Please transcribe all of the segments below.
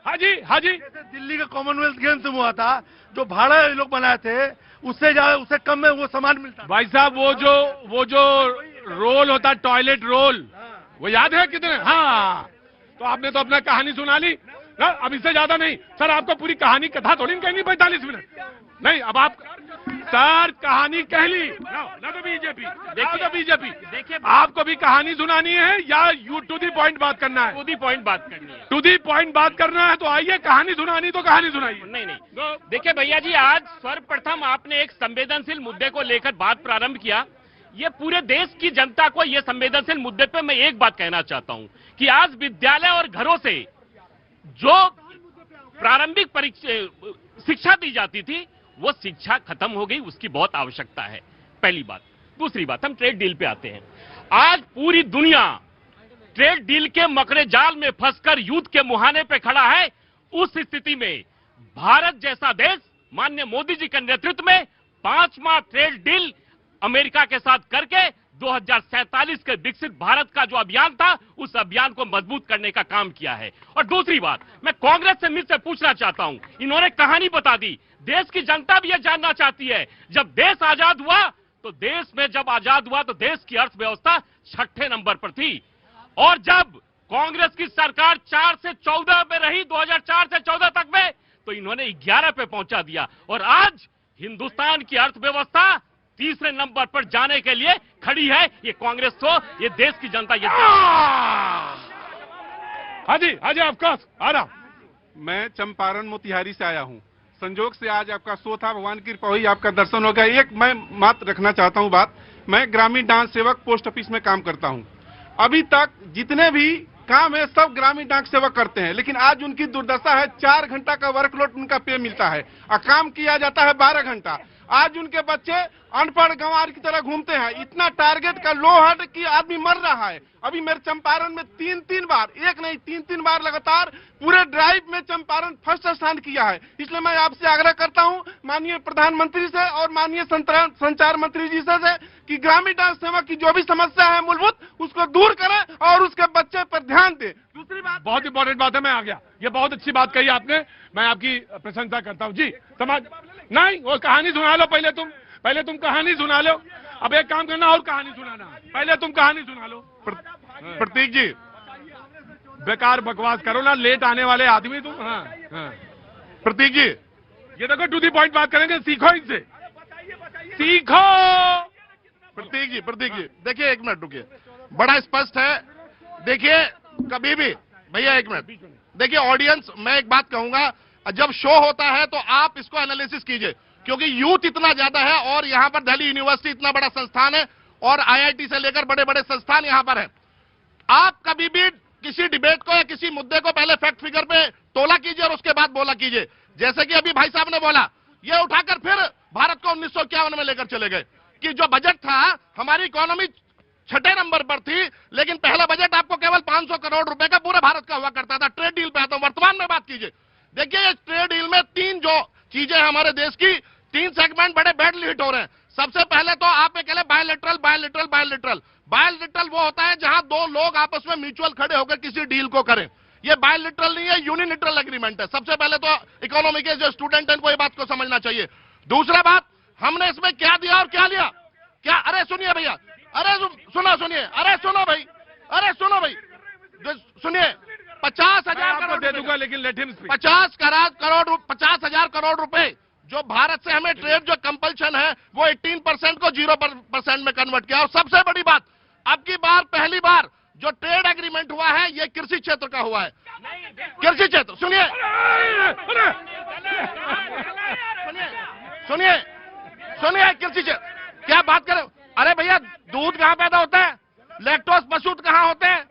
हाँ जी, हाँ जी। जैसे दिल्ली का कॉमनवेल्थ गेम्स में हुआ था, जो भाड़ा ये लोग बनाए थे, उससे ज्यादा, उससे कम में वो सामान मिलता। भाई साहब, वो जो रोल होता है, टॉयलेट रोल, वो याद है कितने? हाँ, तो आपने तो अपना कहानी सुना ली ना, अब इससे ज्यादा नहीं सर। आपको पूरी कहानी कथा थोड़ी ना कहनी 45 मिनट। नहीं, अब आप सर कहानी कह ली ना, तो बीजेपी देखिए, आपको भी कहानी सुनानी है या यू टू दी पॉइंट बात करना है? टू दी पॉइंट बात करनी है। टू दी पॉइंट बात करना है तो आइए, कहानी सुनानी तो कहानी सुनाइए। नहीं, देखिए भैया जी, आज सर्वप्रथम आपने एक संवेदनशील मुद्दे को लेकर बात प्रारंभ किया। ये पूरे देश की जनता को ये संवेदनशील मुद्दे पे मैं एक बात कहना चाहता हूं कि आज विद्यालय और घरों से जो प्रारंभिक शिक्षा दी जाती थी, वो शिक्षा खत्म हो गई, उसकी बहुत आवश्यकता है, पहली बात। दूसरी बात, हम ट्रेड डील पे आते हैं। आज पूरी दुनिया ट्रेड डील के मकड़े जाल में फंसकर युद्ध के मुहाने पे खड़ा है। उस स्थिति में भारत जैसा देश माननीय मोदी जी के नेतृत्व में 5वां ट्रेड डील अमेरिका के साथ करके 2047 के विकसित भारत का जो अभियान था, उस अभियान को मजबूत करने का काम किया है। और दूसरी बात, मैं कांग्रेस से मिलकर पूछना चाहता हूं, इन्होंने कहानी बता दी, देश की जनता भी यह जानना चाहती है, जब देश आजाद हुआ तो देश की अर्थव्यवस्था 6ठे नंबर पर थी, और जब कांग्रेस की सरकार 4 से 14 में रही, 2004 से 14 तक में, तो इन्होंने 11 पे पहुंचा दिया, और आज हिंदुस्तान की अर्थव्यवस्था तीसरे नंबर पर जाने के लिए खड़ी है। ये कांग्रेस को, ये देश की जनता, ये हाँ जी, ऑफकोर्स आ रहा। मैं चंपारण मोतिहारी से आया हूँ। संजोग से आज आपका शो था, भगवान की कृपा हुई, आपका दर्शन हो गया। एक मैं मात्र रखना चाहता हूँ बात, मैं ग्रामीण डाक सेवक पोस्ट ऑफिस में काम करता हूँ। अभी तक जितने भी काम है सब ग्रामीण डाक सेवक करते हैं, लेकिन आज उनकी दुर्दशा है, 4 घंटा का वर्कलोड उनका पे मिलता है और काम किया जाता है 12 घंटा। आज उनके बच्चे अनपढ़ गंवार की तरह घूमते हैं। इतना टारगेट का लो हट कि आदमी मर रहा है। अभी मेरे चंपारण में 3 बार, एक नहीं 3 बार लगातार पूरे ड्राइव में चंपारण फर्स्ट स्थान किया है। इसलिए मैं आपसे आग्रह करता हूं, माननीय प्रधानमंत्री से और माननीय संचार मंत्री जी से कि ग्रामीण डाक सेवक की जो भी समस्या है मूलभूत, उसको दूर करें और उसके बच्चे पर ध्यान दें। दूसरी बात, बहुत इंपॉर्टेंट बात है, मैं आ गया, ये बहुत अच्छी बात कही आपने, मैं आपकी प्रशंसा करता हूं जी। समाज नहीं, वो कहानी सुना लो पहले तुम कहानी सुना लो। अब एक काम करना, और कहानी सुनाना, पहले तुम कहानी सुना लो। प्रतीक जी, बेकार बकवास करो ना, लेट आने वाले आदमी तुम। हाँ। प्रतीक जी, ये देखो टू दी पॉइंट बात करेंगे, सीखो इनसे, सीखो। प्रतीक जी देखिए, 1 मिनट रुकिए, बड़ा स्पष्ट है। देखिए कभी भी भैया 1 मिनट देखिए, ऑडियंस, मैं एक बात कहूंगा, जब शो होता है तो आप इसको एनालिसिस कीजिए, क्योंकि यूथ इतना ज्यादा है और यहाँ पर दिल्ली यूनिवर्सिटी इतना बड़ा संस्थान है और आईआईटी से लेकर बड़े बड़े संस्थान यहाँ पर है। आप कभी भी किसी डिबेट को या किसी मुद्दे को पहले फैक्ट फिगर पे तोला कीजिए और उसके बाद बोला कीजिए। जैसे कि अभी भाई साहब ने बोला, ये उठाकर फिर भारत को 1951 में लेकर चले गए कि जो बजट था, हमारी इकोनॉमी 6ठे नंबर पर थी, लेकिन पहला बजट आपको केवल 500 करोड़ रुपए का पूरे भारत का हुआ करता था। ट्रेड डील पे आता हूं, वर्तमान में बात कीजिए। देखिए, इस ट्रेड डील में 3 जो चीजें हमारे देश की, 3 सेगमेंट बड़े बैडली हिट हो रहे हैं। सबसे पहले तो आप कह ले बायलैटरल वो होता है जहां 2 लोग आपस में म्यूचुअल खड़े होकर किसी डील को करें। ये बायलैटरल नहीं है, यूनिलैटरल एग्रीमेंट है। सबसे पहले तो इकोनॉमी के जो स्टूडेंट हैं उनको ये बात को समझना चाहिए। दूसरा बात, हमने इसमें क्या दिया और क्या लिया, क्या, अरे सुनिए भैया, अरे सुनिए, अरे सुनो भाई, सुनिए, 50,000 करोड़ दे दूंगा, लेकिन लेट हिम स्पीक। 50,000 करोड़ रुपए जो भारत से हमें ट्रेड जो कंपल्शन है, वो 18% को 0% में कन्वर्ट किया। और सबसे बड़ी बात, अब की बार पहली बार जो ट्रेड एग्रीमेंट हुआ है, ये कृषि क्षेत्र का हुआ है। कृषि क्षेत्र, सुनिए, कृषि क्षेत्र, क्या बात करें। अरे भैया, दूध कहां पैदा होता है, लैक्टोज पशु कहां होते हैं,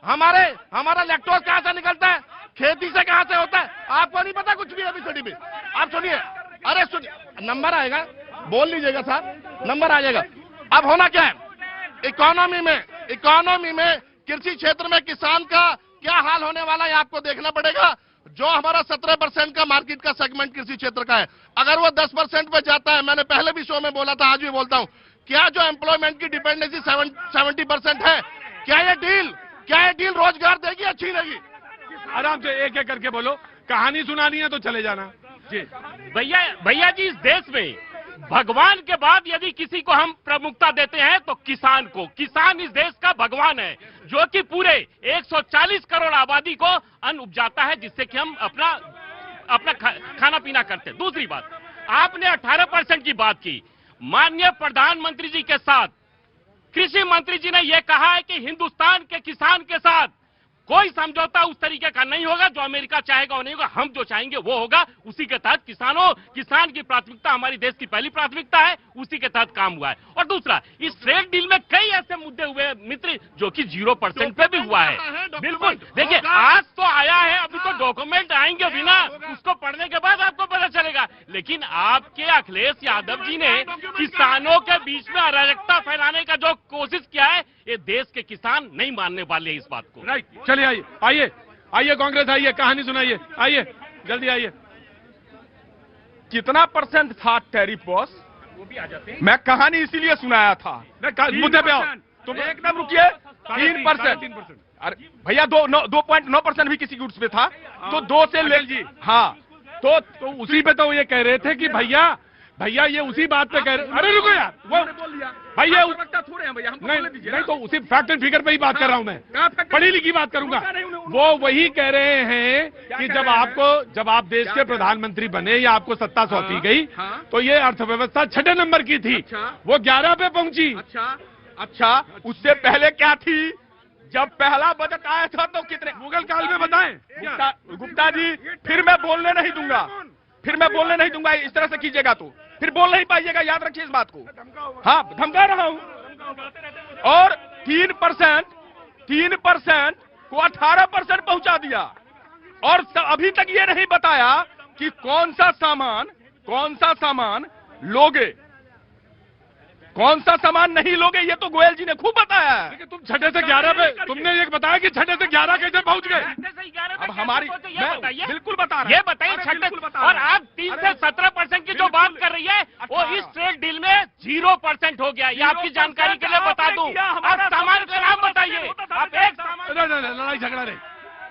हमारा लैक्टोज कहां से निकलता है, खेती से कहां से होता है, आपको नहीं पता कुछ भी अभी स्टडी में। आप सुनिए, अरे सुनिए, नंबर आएगा, बोल लीजिएगा साहब, नंबर आ जाएगा। अब होना क्या है, इकोनॉमी में कृषि क्षेत्र में किसान का क्या हाल होने वाला है, आपको देखना पड़ेगा। जो हमारा 17% का मार्केट का सेगमेंट कृषि क्षेत्र का है, अगर वो 10% पे जाता है, मैंने पहले भी शो में बोला था, आज भी बोलता हूं, क्या जो एम्प्लॉयमेंट की डिपेंडेंसी 70% है, क्या ये डील रोजगार देगी, अच्छी रहेगी? आराम से एक एक करके बोलो। कहानी सुनानी है तो चले जाना जी। भैया जी, इस देश में भगवान के बाद यदि किसी को हम प्रमुखता देते हैं तो किसान को। किसान इस देश का भगवान है, जो कि पूरे 140 करोड़ आबादी को अन्न उपजाता है, जिससे कि हम अपना खाना पीना करते हैं। दूसरी बात, आपने 18% की बात की। माननीय प्रधानमंत्री जी के साथ कृषि मंत्री जी ने यह कहा है कि हिंदुस्तान के किसान के साथ कोई समझौता उस तरीके का नहीं होगा, जो अमेरिका चाहेगा वो नहीं होगा, हम जो चाहेंगे वो होगा। उसी के तहत किसान की प्राथमिकता हमारी देश की पहली प्राथमिकता है, उसी के तहत काम हुआ है। और दूसरा, इस ट्रेड डील में कई ऐसे मुद्दे हुए मित्र, जो कि 0% पे भी हुआ है। बिल्कुल, देखिए आज तो आया है, अभी तो डॉक्यूमेंट आएंगे भी ना, उसको पढ़ने के बाद आपको पता चलेगा। लेकिन आपके अखिलेश यादव जी ने किसानों के बीच में अराजकता फैलाने का जो कोशिश किया है, ये देश के किसान नहीं मानने वाले इस बात को। राइट, चलिए आइए कांग्रेस, आइए कहानी सुनाइए, आइए जल्दी आइए। कितना परसेंट था टैरिफ बॉस? वो भी आ जाते हैं। मैं कहानी इसीलिए सुनाया था। मुद्दे पे आओ। तुम एकदम रुकिए। 3%। अरे भैया 2.9% भी किसी गुड्स पे था, तो 2 से ले जी। हाँ, तो उसी पे तो ये कह रहे थे कि भैया ये उसी बात पे कह रहे। अरे रुको यार, वो भैया थोड़े हैं भैया, नहीं तो उसी फैक्ट एंड फिगर पे ही बात कर रहा हूं मैं, पढ़ी लिखी बात करूंगा। वो वही कह रहे हैं कि जब आप देश के प्रधानमंत्री बने या आपको सत्ता सौंपी गई, तो ये अर्थव्यवस्था 6 नंबर की थी, वो 11 पे पहुंची। अच्छा, उससे पहले क्या थी? जब पहला बजट आया था तो कितने? मुगल काल में बताएं। गुप्ता जी, फिर मैं बोलने नहीं दूंगा, इस तरह से कीजिएगा तो फिर बोल नहीं पाइएगा, याद रखिए इस बात को। हाँ, धमका रहा हूं। और 3% को 18% पहुंचा दिया, और अभी तक ये नहीं बताया कि कौन सा सामान लोगे, कौन सा सामान नहीं लोगे। ये तो गोयल जी ने खूब बताया है। लेकिन तुम 6 से 11 पे, तुमने ये बताया कि 6 से 11 कैसे पहुंच गए? अब हमारी बिल्कुल बता रहा, ये बताइए 6, और आप 3 से 17% की जो बात कर रही है, वो इस ट्रेड डील में 0% हो गया। ये आपकी जानकारी के लिए बता दूं। आप सामान का नाम बताइए। आप एक सामान।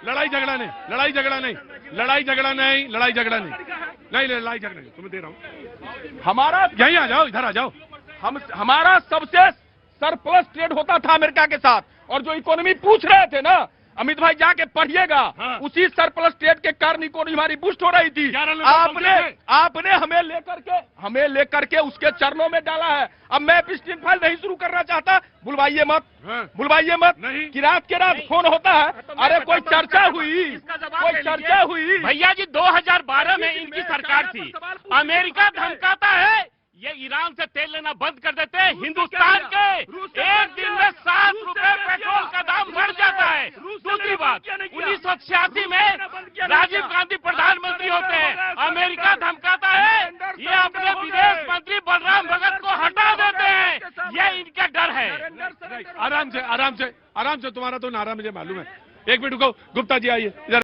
लड़ाई झगड़ा नहीं, तुम्हें दे रहा हूँ। हमारा यहीं आ जाओ, इधर आ जाओ। हमारा सबसे सरप्लस ट्रेड होता था अमेरिका के साथ, और जो इकोनॉमी पूछ रहे थे ना अमित भाई, जाके पढ़िएगा। हाँ। उसी सरप्लस ट्रेड के कारण इकोनॉमी हमारी बूस्ट हो रही थी। आपने हमें लेकर के उसके चरणों में डाला है। अब मैं पिस्टिन फाइल नहीं शुरू करना चाहता, बुलवाइए मत नहीं। कि रात के रात फोन होता है। अरे कोई चर्चा हुई भैया जी, 2012 में इनकी सरकार थी। अमेरिका धमकाता है ये ईरान से तेल लेना बंद कर देते हैं। हिंदुस्तान के एक दिन में 7 रुपए पेट्रोल का दाम बढ़ जाता है। दूसरी बात, 1986 में राजीव गांधी प्रधानमंत्री होते हैं, अमेरिका धमकाता है ये अपने विदेश मंत्री बलराम भगत को हटा देते हैं। ये इनका डर है। आराम से तुम्हारा तो नारा मुझे मालूम है। एक मिनट रुको, गुप्ता जी आइए इधर।